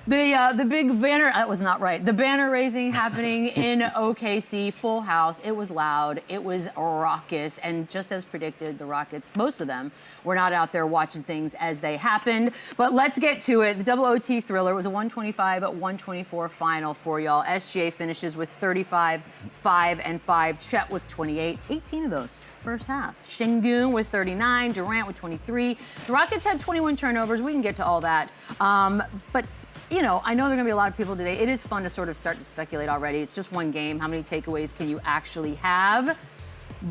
The big banner, that was not right. The banner raising happening in OKC, full house. It was loud, it was raucous, and just as predicted, the Rockets, most of them, were not out there watching things as they happened. But let's get to it. The double OT thriller was a 125-124 final for y'all. SGA finishes with 35, 5 and 5. Chet with 28, 18 of those first half. Sengun with 39, Durant with 23. The Rockets had 21 turnovers. We can get to all that. But you know, I know there are going to be a lot of people today. It is fun to sort of start to speculate already. It's just one game. How many takeaways can you actually have?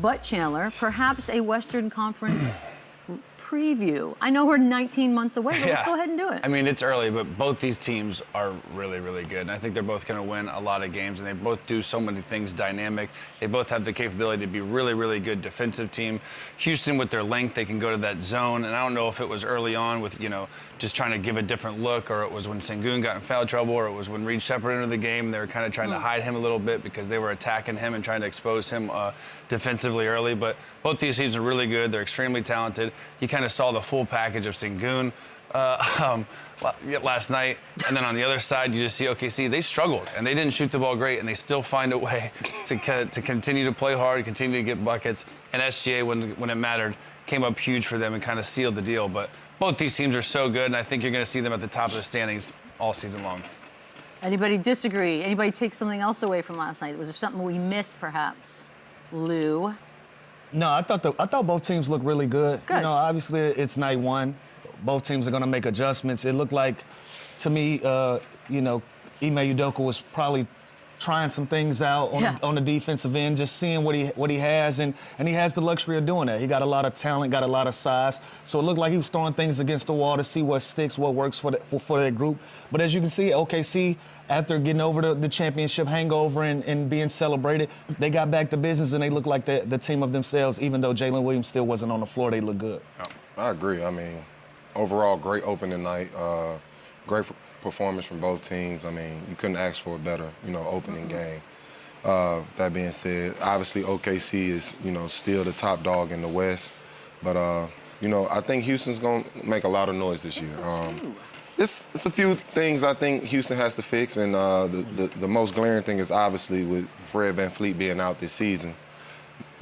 But Chandler, perhaps a Western Conference preview. I know we're 19 months away, but let's go ahead and do it. I mean, it's early, but both these teams are really, really good. And I think they're both going to win a lot of games, and they both do so many things dynamic. They both have the capability to be really, really good defensive team. Houston, with their length, they can go to that zone. And I don't know if it was early on with, you know, just trying to give a different look, or it was when Sengun got in foul trouble, or it was when Reed Shepherd entered the game. They were kind of trying to hide him a little bit because they were attacking him and trying to expose him defensively early. But both these teams are really good. They're extremely talented. You kind of saw the full package of Sengun last night. And then on the other side, you just see OKC. They struggled, and they didn't shoot the ball great, and they still find a way to continue to play hard, continue to get buckets. And SGA, when it mattered, came up huge for them and kind of sealed the deal. But both these teams are so good, and I think you're going to see them at the top of the standings all season long. Anybody disagree? Anybody take something else away from last night? Was there something we missed, perhaps? Lou? No, I thought both teams looked really good. Good. You know, obviously it's night one. Both teams are going to make adjustments. It looked like, to me, you know, Ime Udoka was probably trying some things out on the defensive end, just seeing what he has, and he has the luxury of doing that. He got a lot of talent, got a lot of size, so it looked like he was throwing things against the wall to see what sticks, what works for that group. But as you can see, OKC, after getting over the championship hangover and being celebrated, they got back to business, and they look like the team of themselves. Even though Jalen Williams still wasn't on the floor, they look good. I agree. I mean, overall, great opening night, great performance from both teams. I mean, you couldn't ask for a better, you know, opening game. That being said, obviously OKC is, you know, still the top dog in the West. But, you know, I think Houston's going to make a lot of noise this year. It's a few things I think Houston has to fix, and the most glaring thing is obviously with Fred VanVleet being out this season,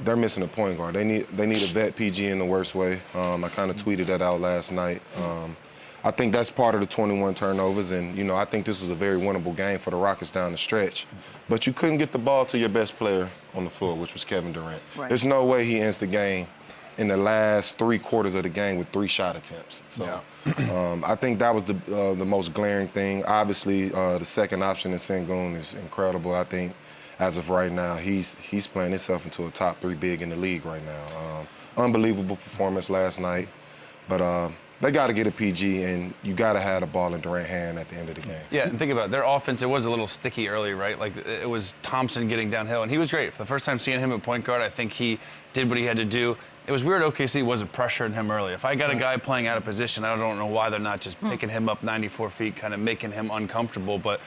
they're missing a point guard. They need a vet PG in the worst way. I kind of tweeted that out last night. I think that's part of the 21 turnovers, and, you know, I think this was a very winnable game for the Rockets down the stretch. But you couldn't get the ball to your best player on the floor, which was Kevin Durant. Right. There's no way he ends the game in the last 3 quarters of the game with 3 shot attempts. So I think that was the most glaring thing. Obviously, the second option in Sengun is incredible. I think as of right now, he's playing himself into a top 3 big in the league right now. Unbelievable performance last night, but they got to get a PG, and you got to have the ball in Durant's hand at the end of the game. Yeah, and think about it. Their offense, it was a little sticky early, right? Like, it was Thompson getting downhill, and he was great. For the first time seeing him at point guard, I think he did what he had to do. It was weird OKC wasn't pressuring him early. If I got a guy playing out of position, I don't know why they're not just picking him up 94 feet, kind of making him uncomfortable. But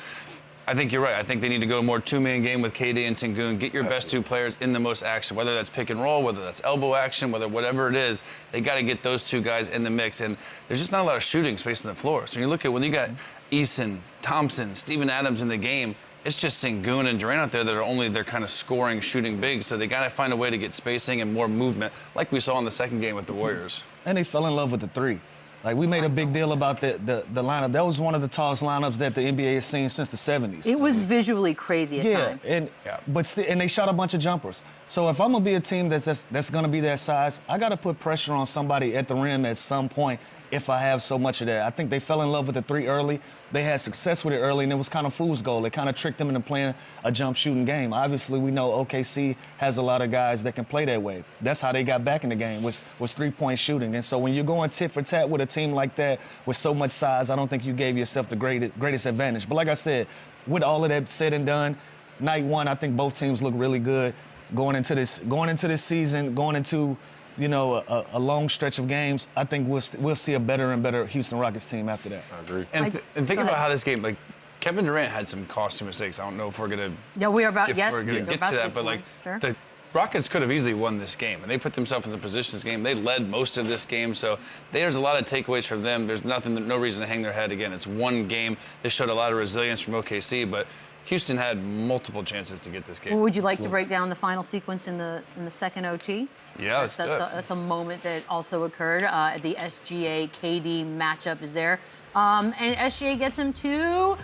I think you're right. I think they need to go more 2-man game with KD and Sengun. Get your best 2 players in the most action, whether that's pick and roll, whether that's elbow action, whatever it is. They got to get those 2 guys in the mix. And there's just not a lot of shooting space on the floor. So when you look at when you got Eason, Thompson, Steven Adams in the game, it's just Sengun and Durant out there that are they're kind of scoring, shooting big. So they got to find a way to get spacing and more movement, like we saw in the second game with the Warriors. And they fell in love with the 3. Like, we made a big deal about the lineup. That was one of the tallest lineups that the NBA has seen since the 70s. It was visually crazy at times. And they shot a bunch of jumpers. So if I'm going to be a team that's going to be that size, I got to put pressure on somebody at the rim at some point if I have so much of that. I think they fell in love with the 3 early. They had success with it early, and it was kind of fool's gold. It kind of tricked them into playing a jump shooting game. Obviously, we know OKC has a lot of guys that can play that way. That's how they got back in the game, was 3-point shooting. And so when you're going tit for tat with a team like that with so much size, I don't think you gave yourself the greatest advantage. But like I said, with all of that said and done, night one, I think both teams look really good going into this season, going into, you know, a long stretch of games. I think we'll see a better and better Houston Rockets team after that. I agree. And think about how this game, like, Kevin Durant had some costly mistakes. I don't know if we're gonna. Yeah, we are about. If yes, we're gonna get to that, but like, sure. Rockets could have easily won this game, and they put themselves in the position this game. They led most of this game, so there's a lot of takeaways from them. There's no reason to hang their head. Again, it's one game. They showed a lot of resilience from OKC, but Houston had multiple chances to get this game. Well, would you like to break down the final sequence in the second OT? Yeah, that's a moment that also occurred. The SGA KD matchup is there, and SGA gets him to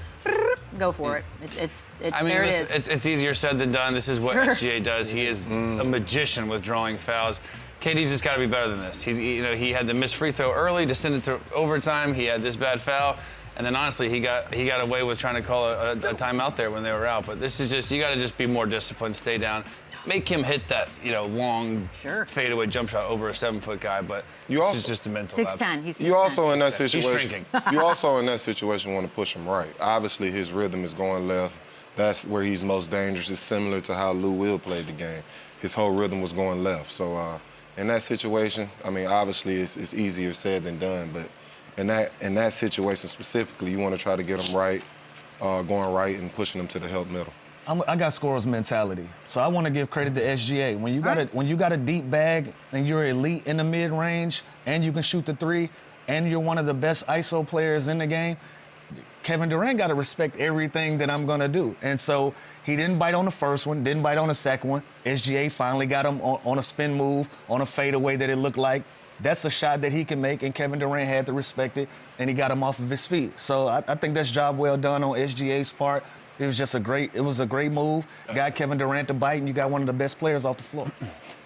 go for it. There it is. It's easier said than done. This is what SGA does. He is a magician with drawing fouls. KD's just got to be better than this. He had the missed free throw early, descended to overtime. He had this bad foul. And then honestly, he got away with trying to call a timeout there when they were out. But this is just, you got to just be more disciplined, stay down, make him hit that long fadeaway jump shot over a 7-foot guy. But this is just a mental lapse. 6'10". He's 6'10". You also in that situation. He's shrinking. You also in that situation want to push him right. Obviously, his rhythm is going left. That's where he's most dangerous. It's similar to how Lou Will played the game. His whole rhythm was going left. So in that situation, I mean, obviously it's easier said than done, but. In that situation specifically, you want to try to get them right, going right, and pushing them to the help middle. I got scorer's mentality, so I want to give credit to SGA. When you got a deep bag and you're elite in the mid range, and you can shoot the three, and you're one of the best ISO players in the game, Kevin Durant got to respect everything that I'm gonna do. And so he didn't bite on the first one, didn't bite on the second one. SGA finally got him on a spin move, on a fadeaway that it looked like. That's a shot that he can make, and Kevin Durant had to respect it, and he got him off of his feet. So I think that's job well done on SGA's part. It was a great move. Got Kevin Durant to bite, and you got one of the best players off the floor.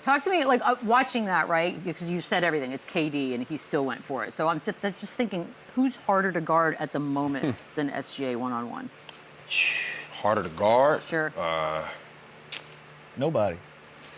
Talk to me, watching that, right? Because you said everything. It's KD, and he still went for it. So I'm just thinking, who's harder to guard at the moment than SGA one-on-one? Harder to guard? Sure. Nobody.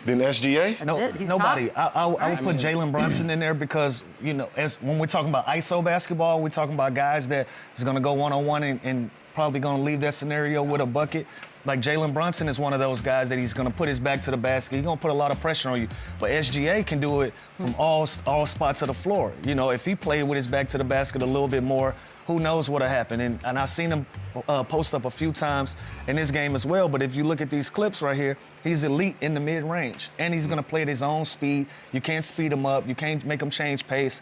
Then SGA? Nobody. I would put Jalen Brunson in there because, when we're talking about ISO basketball, we're talking about guys that is going to go one-on-one and probably going to leave that scenario with a bucket. Like Jalen Brunson is one of those guys that he's going to put his back to the basket. He's going to put a lot of pressure on you. But SGA can do it from all spots of the floor. If he played with his back to the basket a little bit more, who knows what'll happen. And I've seen him post up a few times in this game as well. But if you look at these clips right here, he's elite in the mid-range. And he's going to play at his own speed. You can't speed him up. You can't make him change pace.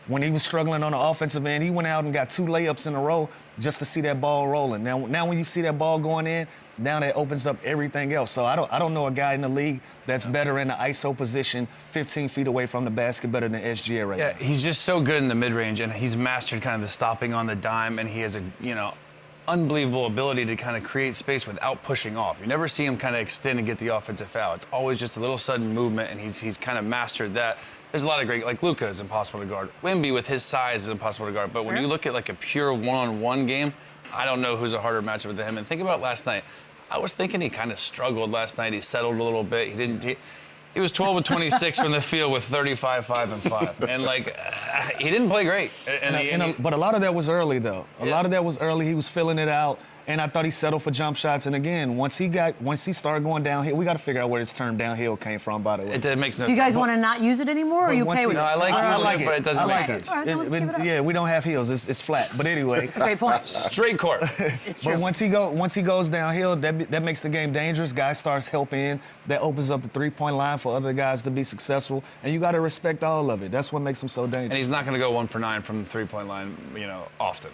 When he was struggling on the offensive end, he went out and got 2 layups in a row just to see that ball rolling. Now when you see that ball going in, now that opens up everything else. So I don't know a guy in the league that's better in the ISO position, 15 feet away from the basket, better than SGA right now. Yeah, he's just so good in the mid-range, and he's mastered kind of the stopping on the dime, and he has a unbelievable ability to kind of create space without pushing off. You never see him kind of extend and get the offensive foul. It's always just a little sudden movement, and he's kind of mastered that. There's a lot of great, like Luka is impossible to guard. Wemby with his size is impossible to guard. But when you look at like a pure one-on-one game, I don't know who's a harder matchup than him. And think about last night. I was thinking he kind of struggled last night. He settled a little bit. He was 12 of 26 from the field with 35, 5, and 5. And he didn't play great. But a lot of that was early, though. A lot of that was early. He was filling it out. And I thought he settled for jump shots. And again, once he started going downhill, we got to figure out where his term downhill came from, by the way. It makes no sense. Do you guys want to not use it anymore, or are you okay with it? No, I like it, but it doesn't make sense. All right, then let's give it up. Yeah, we don't have heels. It's flat. But anyway. Great point. Straight court. It's true. But once he goes downhill, that makes the game dangerous. Guy starts helping in. That opens up the three-point line for other guys to be successful. And you got to respect all of it. That's what makes him so dangerous. And he's not going to go 1 for 9 from the three-point line, often.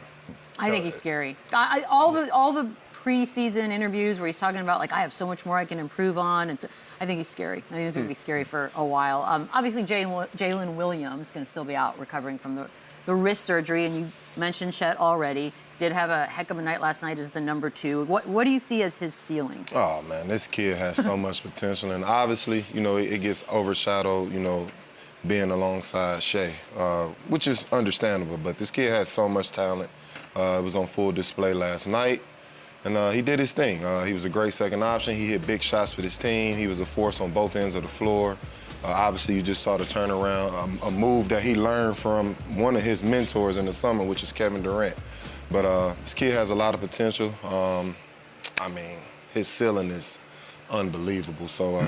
I think he's scary. All the preseason interviews where he's talking about, I have so much more I can improve on. I think he's scary. I think he's going to be scary for a while. Obviously, Jalen Williams is going to still be out recovering from the wrist surgery. And you mentioned Chet already. Did have a heck of a night last night as the number 2. What do you see as his ceiling? Oh, man, this kid has so much potential. And obviously, it gets overshadowed, being alongside Shai, which is understandable. But this kid has so much talent. It was on full display last night. And he did his thing. He was a great second option. He hit big shots for his team. He was a force on both ends of the floor. Obviously, you just saw the turnaround, a move that he learned from one of his mentors in the summer, which is Kevin Durant. But this kid has a lot of potential. His ceiling is unbelievable. So,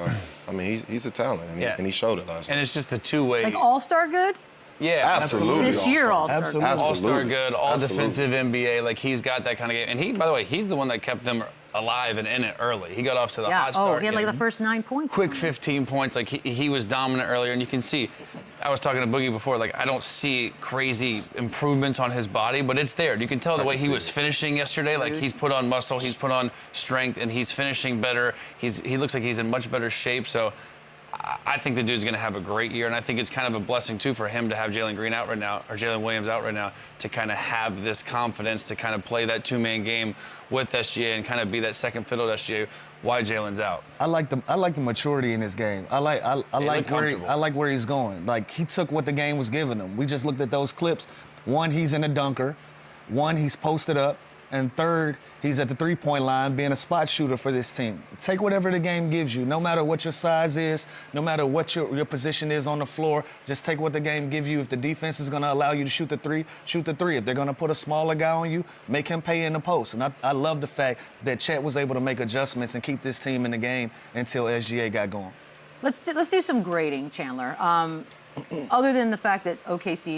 he's a talent, and he showed it last night. And it's just the two-way. All-star good? Yeah, Absolutely. This year, all-star. all-star. Absolutely. All-star good, all Absolutely. defensive NBA. Like, he's got that kind of game. And he, by the way, he's the one that kept them alive and in it early. He got off to the Yeah. hot start. Oh, he had like and the first 9 points. quick 15 points. Like, he was dominant earlier. And you can see, I was talking to Boogie before, like, I don't see crazy improvements on his body, but it's there. You can tell the way he was finishing yesterday. Like, he's put on muscle, he's put on strength, and he's finishing better. He looks like he's in much better shape. So I think the dude's going to have a great year, and I think it's kind of a blessing, too, for him to have Jalen Green out right now, or Jalen Williams out right now, to kind of have this confidence to kind of play that two-man game with SGA and kind of be that second fiddle at SGA while Jalen's out. I like the maturity in his game. I like where he's going. Like, he took what the game was giving him. We just looked at those clips. One, he's in a dunker. One, he's posted up. And third, he's at the three-point line being a spot shooter for this team. Take whatever the game gives you, no matter what your size is, no matter what your position is on the floor, just take what the game gives you. If the defense is going to allow you to shoot the three, shoot the three. If they're going to put a smaller guy on you, make him pay in the post. And I love the fact that Chet was able to make adjustments and keep this team in the game until SGA got going. Let's do some grading, Chandler. Other than the fact that OKC